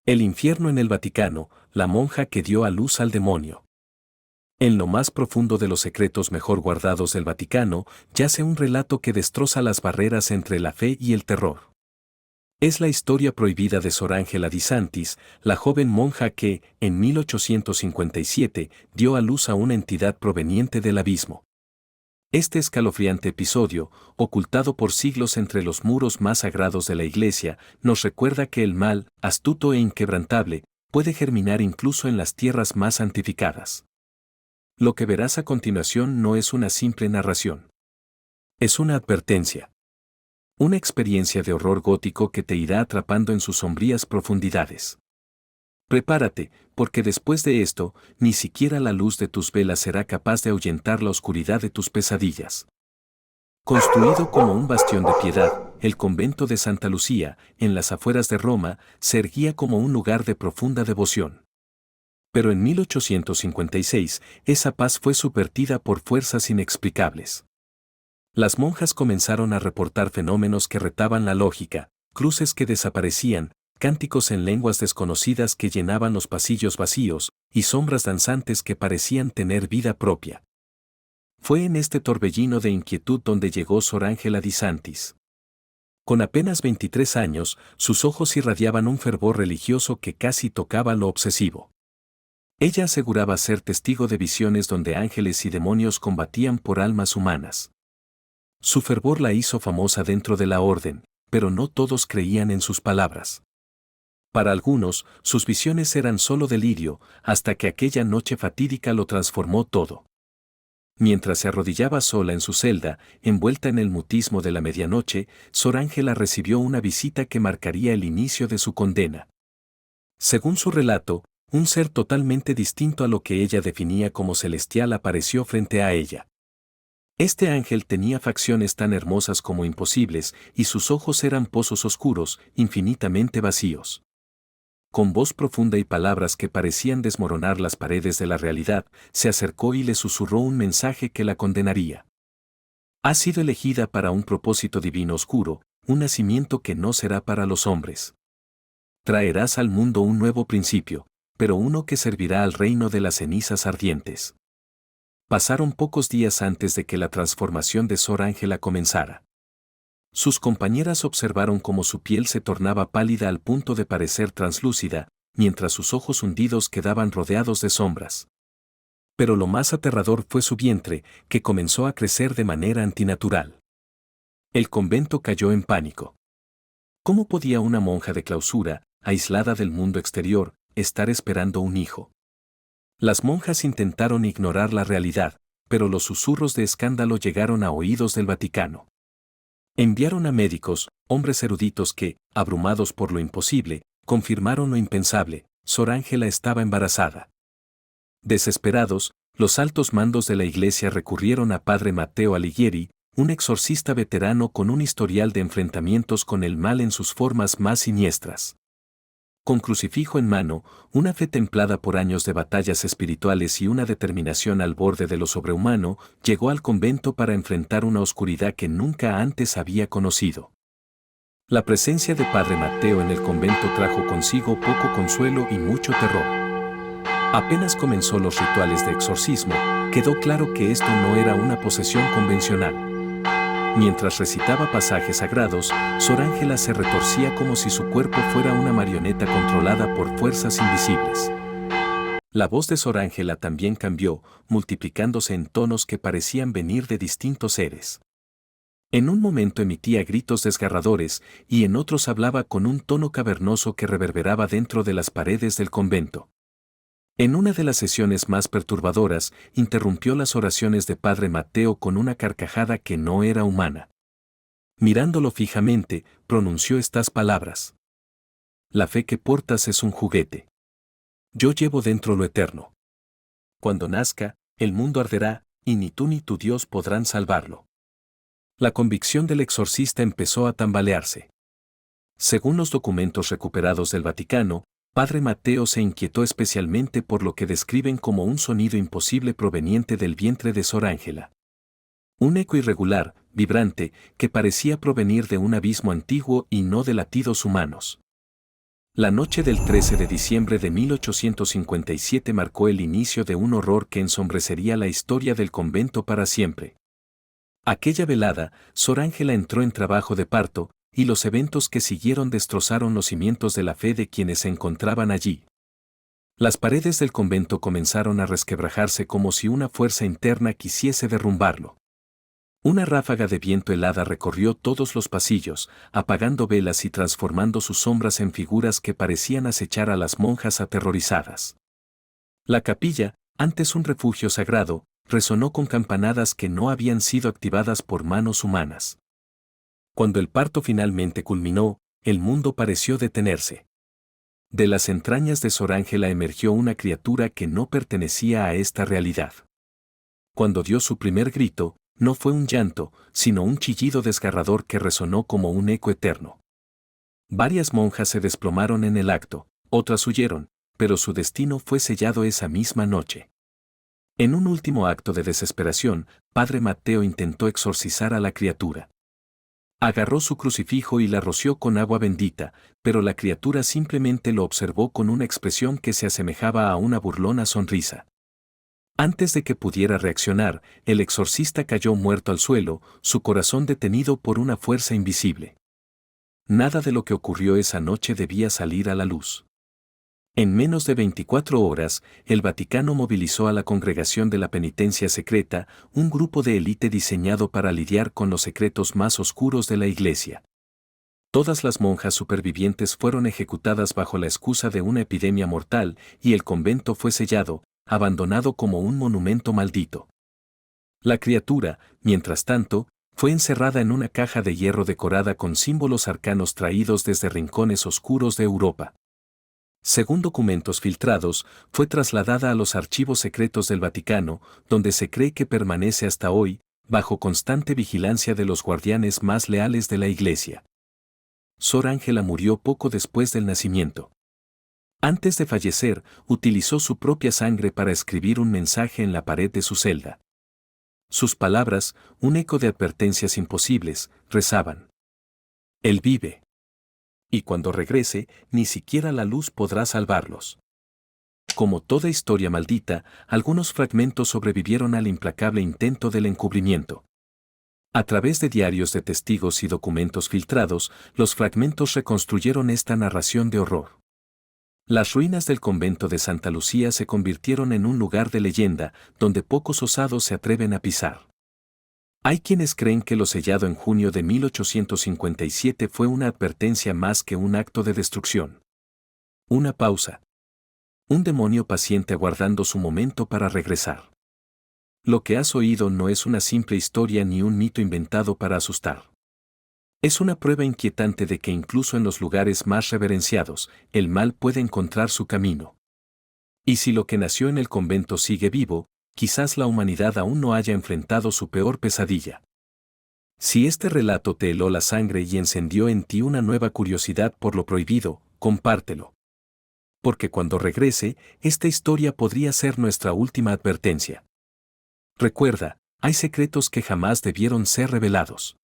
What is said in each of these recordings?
El infierno en el Vaticano, la monja que dio a luz al demonio. En lo más profundo de los secretos mejor guardados del Vaticano, yace un relato que destroza las barreras entre la fe y el terror. Es la historia prohibida de Sor Ángela Di Santis, la joven monja que, en 1857, dio a luz a una entidad proveniente del abismo. Este escalofriante episodio, ocultado por siglos entre los muros más sagrados de la Iglesia, nos recuerda que el mal, astuto e inquebrantable, puede germinar incluso en las tierras más santificadas. Lo que verás a continuación no es una simple narración. Es una advertencia. Una experiencia de horror gótico que te irá atrapando en sus sombrías profundidades. Prepárate, porque después de esto, ni siquiera la luz de tus velas será capaz de ahuyentar la oscuridad de tus pesadillas. Construido como un bastión de piedad, el convento de Santa Lucía, en las afueras de Roma, se erguía como un lugar de profunda devoción. Pero en 1856, esa paz fue subvertida por fuerzas inexplicables. Las monjas comenzaron a reportar fenómenos que retaban la lógica, cruces que desaparecían, cánticos en lenguas desconocidas que llenaban los pasillos vacíos, y sombras danzantes que parecían tener vida propia. Fue en este torbellino de inquietud donde llegó Sor Ángela Di Santis. Con apenas 23 años, sus ojos irradiaban un fervor religioso que casi tocaba lo obsesivo. Ella aseguraba ser testigo de visiones donde ángeles y demonios combatían por almas humanas. Su fervor la hizo famosa dentro de la orden, pero no todos creían en sus palabras. Para algunos, sus visiones eran solo delirio, hasta que aquella noche fatídica lo transformó todo. Mientras se arrodillaba sola en su celda, envuelta en el mutismo de la medianoche, Sor Ángela recibió una visita que marcaría el inicio de su condena. Según su relato, un ser totalmente distinto a lo que ella definía como celestial apareció frente a ella. Este ángel tenía facciones tan hermosas como imposibles, y sus ojos eran pozos oscuros, infinitamente vacíos. Con voz profunda y palabras que parecían desmoronar las paredes de la realidad, se acercó y le susurró un mensaje que la condenaría. Has sido elegida para un propósito divino oscuro, un nacimiento que no será para los hombres. Traerás al mundo un nuevo principio, pero uno que servirá al reino de las cenizas ardientes. Pasaron pocos días antes de que la transformación de Sor Ángela comenzara. Sus compañeras observaron cómo su piel se tornaba pálida al punto de parecer translúcida, mientras sus ojos hundidos quedaban rodeados de sombras. Pero lo más aterrador fue su vientre, que comenzó a crecer de manera antinatural. El convento cayó en pánico. ¿Cómo podía una monja de clausura, aislada del mundo exterior, estar esperando un hijo? Las monjas intentaron ignorar la realidad, pero los susurros de escándalo llegaron a oídos del Vaticano. Enviaron a médicos, hombres eruditos que, abrumados por lo imposible, confirmaron lo impensable: Sor Ángela estaba embarazada. Desesperados, los altos mandos de la Iglesia recurrieron a Padre Matteo Alighieri, un exorcista veterano con un historial de enfrentamientos con el mal en sus formas más siniestras. Con crucifijo en mano, una fe templada por años de batallas espirituales y una determinación al borde de lo sobrehumano, llegó al convento para enfrentar una oscuridad que nunca antes había conocido. La presencia de Padre Matteo en el convento trajo consigo poco consuelo y mucho terror. Apenas comenzó los rituales de exorcismo, quedó claro que esto no era una posesión convencional. Mientras recitaba pasajes sagrados, Sor Ángela se retorcía como si su cuerpo fuera una marioneta controlada por fuerzas invisibles. La voz de Sor Ángela también cambió, multiplicándose en tonos que parecían venir de distintos seres. En un momento emitía gritos desgarradores, y en otros hablaba con un tono cavernoso que reverberaba dentro de las paredes del convento. En una de las sesiones más perturbadoras, interrumpió las oraciones de Padre Matteo con una carcajada que no era humana. Mirándolo fijamente, pronunció estas palabras: La fe que portas es un juguete. Yo llevo dentro lo eterno. Cuando nazca, el mundo arderá, y ni tú ni tu Dios podrán salvarlo. La convicción del exorcista empezó a tambalearse. Según los documentos recuperados del Vaticano, Padre Matteo se inquietó especialmente por lo que describen como un sonido imposible proveniente del vientre de Sor Ángela. Un eco irregular, vibrante, que parecía provenir de un abismo antiguo y no de latidos humanos. La noche del 13 de diciembre de 1857 marcó el inicio de un horror que ensombrecería la historia del convento para siempre. Aquella velada, Sor Ángela entró en trabajo de parto, y los eventos que siguieron destrozaron los cimientos de la fe de quienes se encontraban allí. Las paredes del convento comenzaron a resquebrajarse como si una fuerza interna quisiese derrumbarlo. Una ráfaga de viento helada recorrió todos los pasillos, apagando velas y transformando sus sombras en figuras que parecían acechar a las monjas aterrorizadas. La capilla, antes un refugio sagrado, resonó con campanadas que no habían sido activadas por manos humanas. Cuando el parto finalmente culminó, el mundo pareció detenerse. De las entrañas de Sor Ángela emergió una criatura que no pertenecía a esta realidad. Cuando dio su primer grito, no fue un llanto, sino un chillido desgarrador que resonó como un eco eterno. Varias monjas se desplomaron en el acto, otras huyeron, pero su destino fue sellado esa misma noche. En un último acto de desesperación, Padre Mateo intentó exorcizar a la criatura. Agarró su crucifijo y la roció con agua bendita, pero la criatura simplemente lo observó con una expresión que se asemejaba a una burlona sonrisa. Antes de que pudiera reaccionar, el exorcista cayó muerto al suelo, su corazón detenido por una fuerza invisible. Nada de lo que ocurrió esa noche debía salir a la luz. En menos de 24 horas, el Vaticano movilizó a la Congregación de la Penitencia Secreta, un grupo de élite diseñado para lidiar con los secretos más oscuros de la Iglesia. Todas las monjas supervivientes fueron ejecutadas bajo la excusa de una epidemia mortal y el convento fue sellado, abandonado como un monumento maldito. La criatura, mientras tanto, fue encerrada en una caja de hierro decorada con símbolos arcanos traídos desde rincones oscuros de Europa. Según documentos filtrados, fue trasladada a los archivos secretos del Vaticano, donde se cree que permanece hasta hoy, bajo constante vigilancia de los guardianes más leales de la Iglesia. Sor Ángela murió poco después del nacimiento. Antes de fallecer, utilizó su propia sangre para escribir un mensaje en la pared de su celda. Sus palabras, un eco de advertencias imposibles, rezaban: Él vive. Y cuando regrese, ni siquiera la luz podrá salvarlos. Como toda historia maldita, algunos fragmentos sobrevivieron al implacable intento del encubrimiento. A través de diarios de testigos y documentos filtrados, los fragmentos reconstruyeron esta narración de horror. Las ruinas del convento de Santa Lucía se convirtieron en un lugar de leyenda, donde pocos osados se atreven a pisar. Hay quienes creen que lo sellado en junio de 1857 fue una advertencia más que un acto de destrucción. Una pausa. Un demonio paciente aguardando su momento para regresar. Lo que has oído no es una simple historia ni un mito inventado para asustar. Es una prueba inquietante de que incluso en los lugares más reverenciados, el mal puede encontrar su camino. Y si lo que nació en el convento sigue vivo, quizás la humanidad aún no haya enfrentado su peor pesadilla. Si este relato te heló la sangre y encendió en ti una nueva curiosidad por lo prohibido, compártelo. Porque cuando regrese, esta historia podría ser nuestra última advertencia. Recuerda, hay secretos que jamás debieron ser revelados.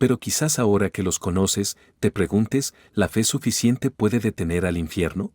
Pero quizás ahora que los conoces, te preguntes, ¿la fe suficiente puede detener al infierno?